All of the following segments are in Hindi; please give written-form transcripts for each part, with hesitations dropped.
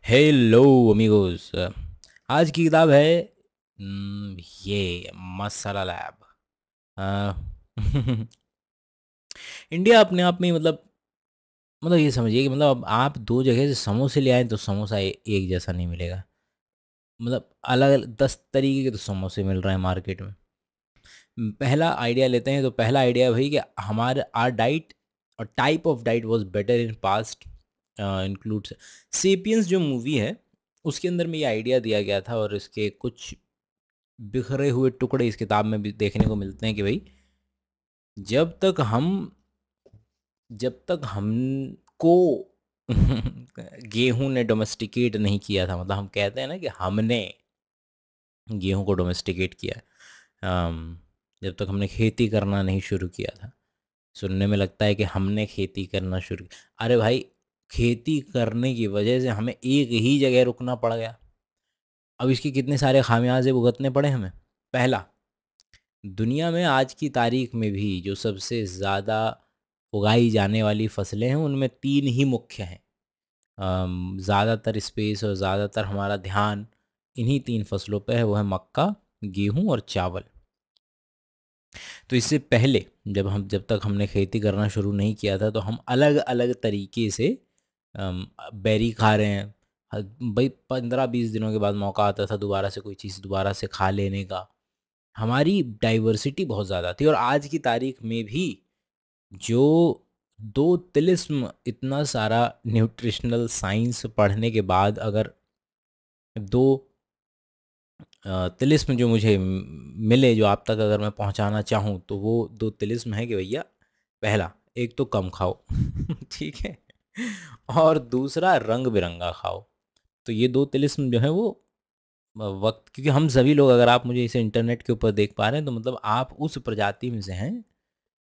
Hello amigos. आज की किताब है ये मसाला लैब। अ, इंडिया अपने आप में मतलब ये समझिए कि मतलब अब आप दो जगह से समोसे ले आए तो समोसा एक जैसा नहीं मिलेगा। मतलब अलग अलग 10 तरीके के तो समोसे मिल रहे हैं मार्केट में। पहला आइडिया लेते हैं तो पहला आइडिया भाई कि हमारे आर डाइट और type of diet was better in past includes sapiens जो मूवी है उसके अंदर में ये आइडिया दिया गया था और इसके कुछ बिखरे हुए टुकड़े इस किताब में भी देखने को मिलते हैं कि भाई जब तक हम जब तक हमको गेहूं ने डोमेस्टिकेट नहीं किया था, मतलब हम कहते हैं ना कि हमने गेहूं को डोमेस्टिकेट किया। जब तक हमने खेती करना नहीं शुरू किया था। सुनने में लगता है कि हमने खेती करना शुरू किया। अरे भाई, खेती करने की वजह से हमें एक ही जगह रुकना पड़ गया। अब इसके कितने सारे खामियाजे भुगतने पड़े हमें। पहला, दुनिया में आज की तारीख में भी जो सबसे ज़्यादा उगाई जाने वाली फसलें हैं उनमें तीन ही मुख्य हैं। ज़्यादातर स्पेस और ज़्यादातर हमारा ध्यान इन्हीं तीन फसलों पे है, वो है मक्का, गेहूं और चावल। तो इससे पहले जब तक हमने खेती करना शुरू नहीं किया था तो हम अलग अलग तरीके से बेरी खा रहे हैं। भाई 15-20 दिनों के बाद मौका आता था दोबारा से कोई चीज़ दोबारा से खा लेने का। हमारी डाइवर्सिटी बहुत ज़्यादा थी और आज की तारीख में भी जो दो तिलिस्म इतना सारा न्यूट्रिशनल साइंस पढ़ने के बाद अगर दो तिलिस्म जो मुझे मिले, जो आप तक अगर मैं पहुंचाना चाहूं तो वो दो तिलिस्म है कि भैया पहला, एक तो कम खाओ ठीक है, और दूसरा रंग बिरंगा खाओ। तो ये दो तिलिस्म जो है वो वक्त, क्योंकि हम सभी लोग, अगर आप मुझे इसे इंटरनेट के ऊपर देख पा रहे हैं तो मतलब आप उस प्रजाति में से हैं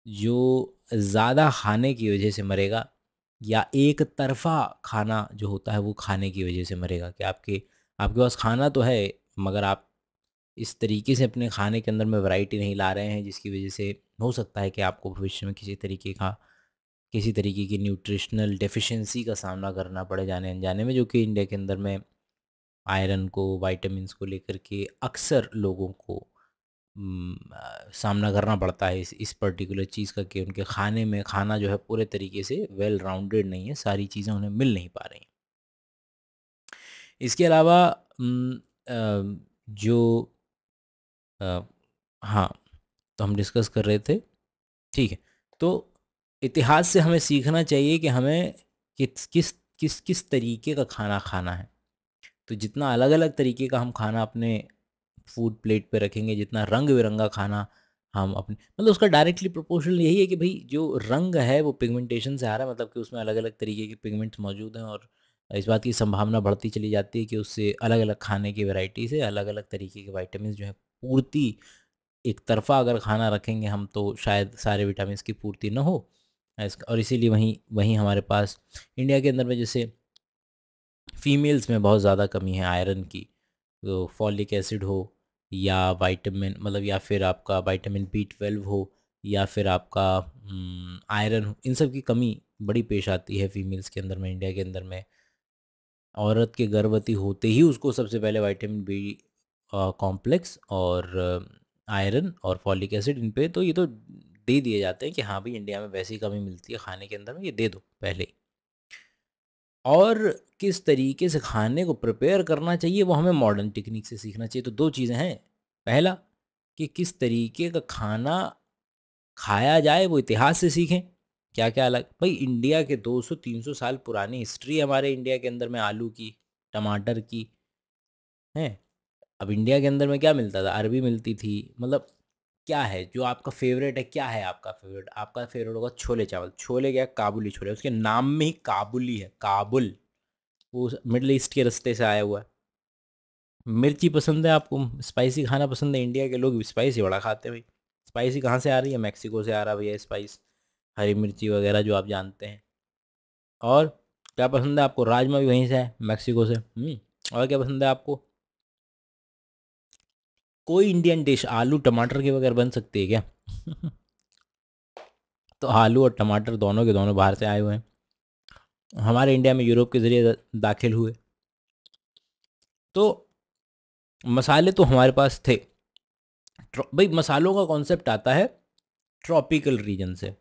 जो ज़्यादा खाने की वजह से मरेगा, या एक तरफा खाना जो होता है वो खाने की वजह से मरेगा। कि आपके आपके पास खाना तो है मगर आप इस तरीके से अपने खाने के अंदर में वैरायटी नहीं ला रहे हैं जिसकी वजह से हो सकता है कि आपको भविष्य में किसी तरीके की न्यूट्रिशनल डेफिशिएंसी का सामना करना पड़े जाने अनजाने में, जो कि इंडिया के अंदर में आयरन को, वाइटामस को लेकर के अक्सर लोगों को सामना करना पड़ता है इस पर्टिकुलर चीज़ का, कि उनके खाने में खाना जो है पूरे तरीके से वेल राउंडेड नहीं है, सारी चीज़ें उन्हें मिल नहीं पा रही हैं। इसके अलावा जो अ, हाँ, तो हम डिस्कस कर रहे थे, ठीक है। तो इतिहास से हमें सीखना चाहिए कि हमें किस किस किस किस तरीके का खाना खाना है। तो जितना अलग अलग तरीके का हम खाना अपने फूड प्लेट पे रखेंगे, जितना रंग बिरंगा खाना हम अपने, मतलब उसका डायरेक्टली प्रोपोर्शनल यही है कि भाई जो रंग है वो पिगमेंटेशन से आ रहा है, मतलब कि उसमें अलग अलग तरीके के पिगमेंट्स मौजूद हैं और इस बात की संभावना बढ़ती चली जाती है कि उससे अलग अलग खाने की वैरायटी से अलग अलग तरीके के वाइटामिन जो है पूर्ति, एक तरफा अगर खाना रखेंगे हम तो शायद सारे विटामिन की पूर्ति न हो। और इसीलिए वहीं वहीं हमारे पास इंडिया के अंदर में जैसे फीमेल्स में बहुत ज़्यादा कमी है आयरन की। तो फॉलिक एसिड हो या विटामिन, मतलब या फिर आपका विटामिन B12 हो या फिर आपका आयरन हो, इन सब की कमी बड़ी पेश आती है फीमेल्स के अंदर में। इंडिया के अंदर में औरत के गर्भवती होते ही उसको सबसे पहले विटामिन B कॉम्प्लेक्स और आयरन और फॉलिक एसिड, इन पे तो ये तो दे दिए जाते हैं कि हाँ भाई इंडिया में वैसी कमी मिलती है खाने के अंदर में, ये दे दो पहले ही। और किस तरीके से खाने को प्रिपेयर करना चाहिए वो हमें मॉडर्न टेक्निक से सीखना चाहिए। तो दो चीज़ें हैं, पहला कि किस तरीके का खाना खाया जाए वो इतिहास से सीखें। क्या क्या अलग, भाई इंडिया के 200-300 साल पुरानी हिस्ट्री है हमारे इंडिया के अंदर में आलू की, टमाटर की है। अब इंडिया के अंदर में क्या मिलता था, अरबी मिलती थी। मतलब क्या है जो आपका फेवरेट है, क्या है आपका फेवरेट? आपका फेवरेट होगा छोले चावल। छोले क्या, काबुली छोले, उसके नाम में ही काबुली है, काबुल, वो मिडल ईस्ट के रास्ते से आया हुआ है। मिर्ची पसंद है आपको, स्पाइसी खाना पसंद है। इंडिया के लोग स्पाइसी बड़ा खाते हैं भाई। स्पाइसी कहाँ से आ रही है? मैक्सिको से आ रहा है भैया स्पाइस, हरी मिर्ची वगैरह जो आप जानते हैं। और क्या पसंद है आपको? राजमा भी वहीं से है, मैक्सिको से। और क्या पसंद है आपको? कोई इंडियन डिश आलू टमाटर के बगैर बन सकती है क्या? तो आलू और टमाटर दोनों के दोनों बाहर से आए हुए हैं, हमारे इंडिया में यूरोप के ज़रिए दाखिल हुए। तो मसाले तो हमारे पास थे। भाई मसालों का कॉन्सेप्ट आता है ट्रॉपिकल रीजन से।